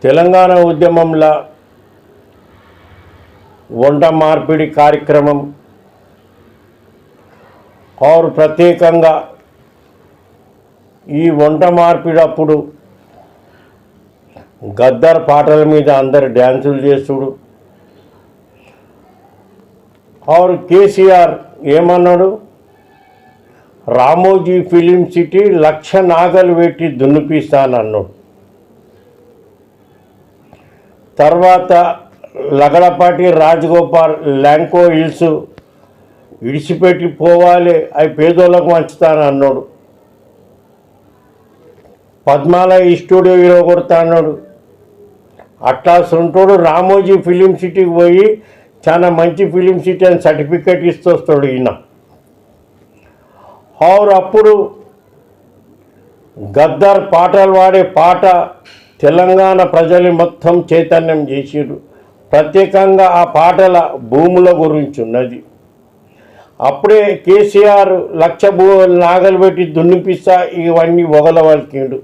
తెలంగాణ ఉద్యమంలో వంట మార్పిడి కార్యక్రమం और ప్రత్యేకంగా ఈ వంట మార్పిడి అప్పుడు గద్దర్ పాటల మీద అందరు డ్యాన్సులు చేస్తుడు और కేసీఆర్ ఏమన్నాడు రామోజీ ఫిలిం సిటీ లక్ష నాగలు పెట్టి దున్నిపిస్తానన్నాడు తర్వాత లగడపాటి రాజగోపాల్ ల్యాంకో హిల్స్ ఇడిచిపెట్టి పోవాలి అవి పేదోళ్ళకు పంచుతాను అన్నాడు పద్మాల ఈ స్టూడియో విరగొడతా అన్నాడు అట్లా సొంటోడు రామోజీ ఫిలిం సిటీకి పోయి చాలా మంచి ఫిలిం సిటీ అని సర్టిఫికెట్ ఇస్తొస్తాడు ఈయన और అప్పుడు గద్దర్ పాటలు వాడే పాట తెలంగాణ ప్రజలు మొత్తం చైతన్యం చేసిరు ప్రత్యేకంగా ఆ పాటల భూముల గురించి ఉన్నది అప్పుడే కేసీఆర్ లక్ష నాగలు పెట్టి దున్నిపిస్తా ఇవన్నీ వగలవలికిండు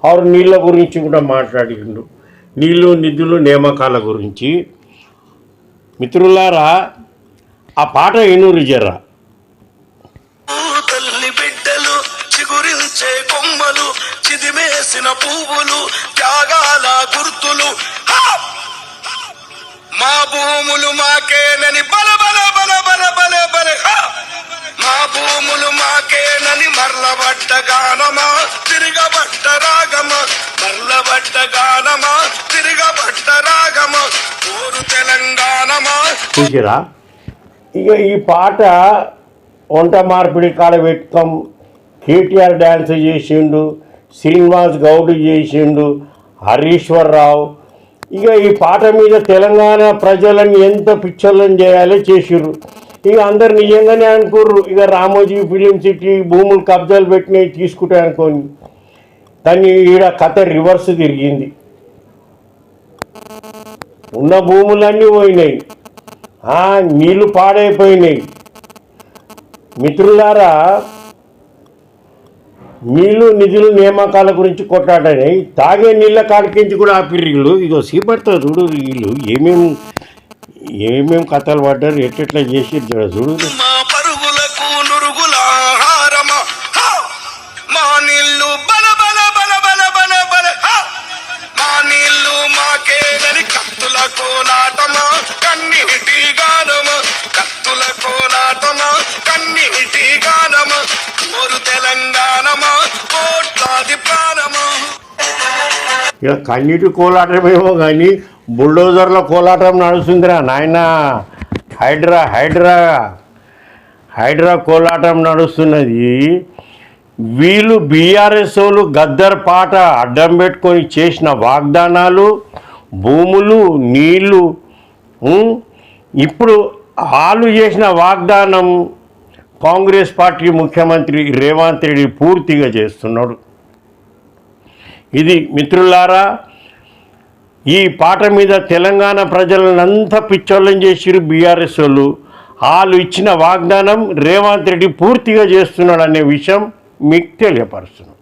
और నీళ్ళ గురించి కూడా మాట్లాడిండు నీళ్ళు నిధులు నియామకాల గురించి మిత్రులారా ఆ పాట ఎన్నూరు జర్రా కొమ్మలు చిదిమేసిన పువ్వులు త్యాగాల గుర్తులు మా భూములు మాకేనని బల బల బల బల బల బల మా భూములు మాకేనని మర్లబడ్డ గానమా తిరగబడ్డ రాగమా మర్లబడ్డ గానమా తిరగబడ్డ రాగమా ఊరు తెలంగాణమా చూసిరా ఇక ఈ పాట వంట మార్పిడి కాడ పెట్టుకోం కేటీఆర్ డ్యాన్స్ చేసిండు శ్రీనివాస్ గౌడ్ చేసిండు హరీశ్వరరావు ఇక ఈ పాట మీద తెలంగాణ ప్రజలను ఎంత పిక్చర్లను చేయాలో చేసిర్రు ఇక అందరు నిజంగానే అనుకోర్రు ఇక రామోజీ ఫిలిం సిటీ భూములు కబ్జాలు పెట్టినవి తీసుకుంటాయి అనుకోని కానీ ఈడ కథ రివర్స్ తిరిగింది ఉన్న భూములన్నీ పోయినాయి నీళ్లు పాడైపోయినాయి మిత్రులారా నీళ్ళు నిధులు నియామకాల గురించి కొట్లాడని తాగే నీళ్ళ కాడికించి కూడా ఆపిర్రు ఇగో సీపడతారు చూడు వీళ్ళు ఏమేం కథలు పడ్డారు ఎట్లా చేసి చూడు ఇక కన్నీటి కోలాటమేమో కానీ బుల్డోజర్ల కోలాటం నడుస్తుందిరా నాయన హైడ్రా కోలాటం నడుస్తున్నది వీళ్ళు బీఆర్ఎస్ వాళ్ళు గద్దర్ పాట అడ్డం పెట్టుకొని చేసిన వాగ్దానాలు భూములు నీళ్ళు ఇప్పుడు వాళ్ళు చేసిన వాగ్దానం కాంగ్రెస్ పార్టీ ముఖ్యమంత్రి రేవంత్ రెడ్డి పూర్తిగా చేస్తున్నాడు ఇది మిత్రులారా ఈ పాట మీద తెలంగాణ ప్రజలంతా పిచ్చోళ్ళని చేసిరు బీఆర్ఎస్ వాళ్ళు ఇచ్చిన వాగ్దానం రేవంత్ రెడ్డి పూర్తిగా చేస్తున్నాడు అనే విషయం మీకు తెలియపరుస్తున్నాడు